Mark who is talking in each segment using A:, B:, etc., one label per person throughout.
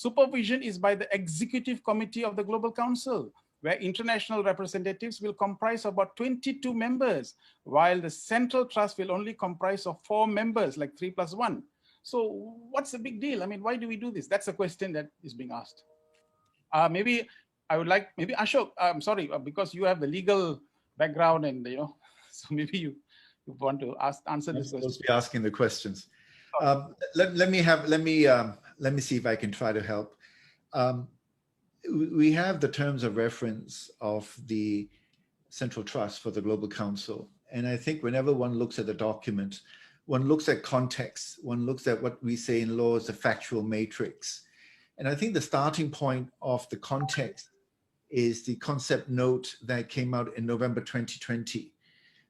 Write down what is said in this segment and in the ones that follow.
A: Supervision is by the executive committee of the Global Council, where international representatives will comprise about 22 members, while the Central Trust will only comprise of 4 members, like 3+1. So what's the big deal? I mean, why do we do this? That's a question that is being asked. Maybe I would like, maybe Ashok, I'm sorry, because you have the legal background and, so maybe you want to answer this question.
B: I'm supposed to be asking the questions. Let me see if I can try to help. We have the terms of reference of the Central Trust for the Global Council. And I think whenever one looks at the document, one looks at context, one looks at what we say in law as the factual matrix. And I think the starting point of the context is the concept note that came out in November 2020,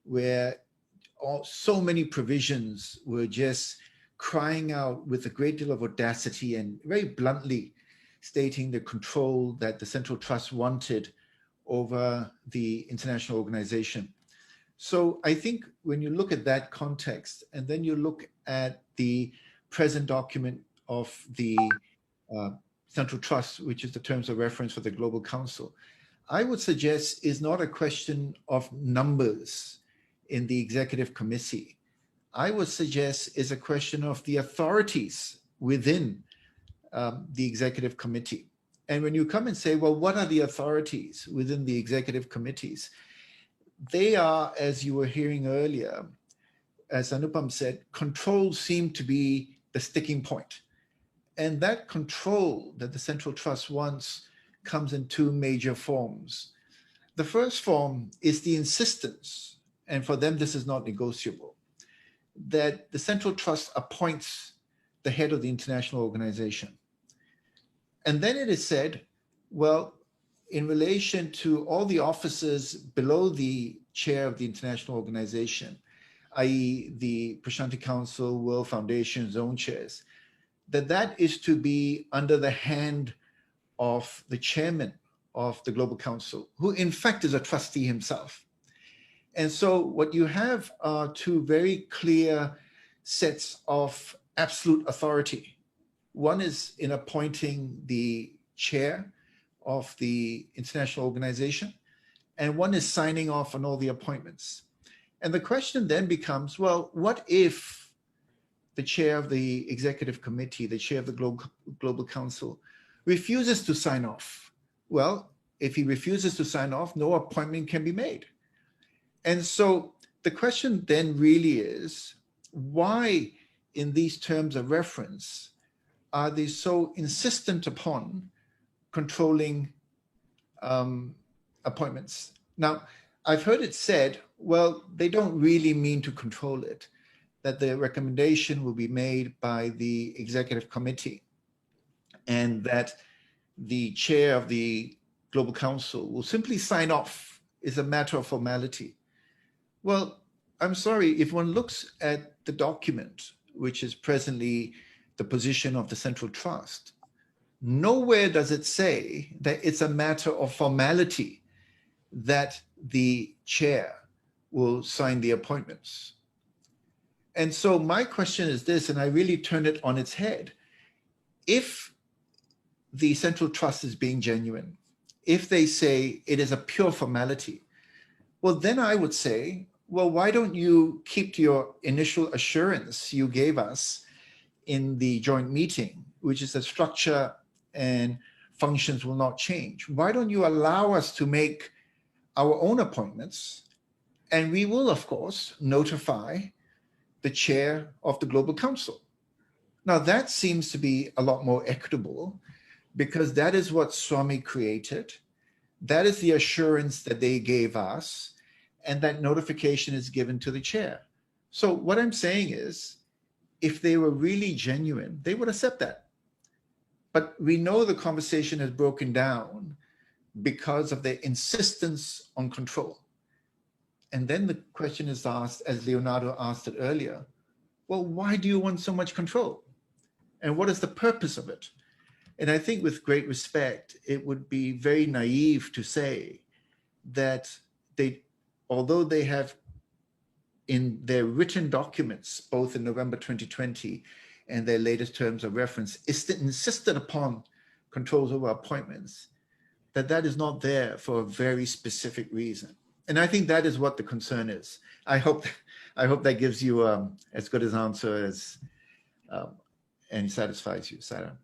B: where so many provisions were just crying out with a great deal of audacity and very bluntly stating the control that the Central Trust wanted over the international organization. So I think when you look at that context, and then you look at the present document of the Central Trust, which is the terms of reference for the Global Council, I would suggest is not a question of numbers in the executive committee. I would suggest is a question of the authorities within the executive committee. And when you come and say, well, what are the authorities within the executive committees? They are, as you were hearing earlier, as Anupam said, control seemed to be the sticking point. And that control that the Central Trust wants comes in 2 major forms. The first form is the insistence, and for them this is not negotiable, that the Central Trust appoints the head of the international organization. And then it is said, well, in relation to all the officers below the chair of the international organization, i.e. the Prashanti Council, World Foundation, zone chairs, that is to be under the hand of the chairman of the Global Council, who in fact is a trustee himself. And so what you have are 2 very clear sets of absolute authority. One is in appointing the chair of the international organization, and one is signing off on all the appointments. And the question then becomes, well, what if the chair of the executive committee, the chair of the Global Council, refuses to sign off? Well, if he refuses to sign off, no appointment can be made. And so the question then really is, why in these terms of reference are they so insistent upon controlling appointments? Now, I've heard it said, well, they don't really mean to control it, that the recommendation will be made by the executive committee, and that the chair of the Global Council will simply sign off. Is a matter of formality. Well, I'm sorry, if one looks at the document, which is presently the position of the Central Trust, nowhere does it say that it's a matter of formality that the chair will sign the appointments. And so my question is this, and I really turn it on its head. If the Central Trust is being genuine, if they say it is a pure formality, well, then I would say, well, why don't you keep to your initial assurance you gave us in the joint meeting, which is the structure and functions will not change? Why don't you allow us to make our own appointments? And we will, of course, notify the chair of the Global Council. Now, that seems to be a lot more equitable, because that is what Swami created. That is the assurance that they gave us, and that notification is given to the chair. So what I'm saying is, if they were really genuine, they would accept that. But we know the conversation has broken down because of their insistence on control. And then the question is asked, as Leonardo asked it earlier, well, why do you want so much control? And what is the purpose of it? And I think with great respect, it would be very naive to say that although they have in their written documents, both in November 2020 and their latest terms of reference, insisted upon controls over appointments, that is not there for a very specific reason. And I think that is what the concern is. I hope that gives you as good an answer as and satisfies you, Sarah.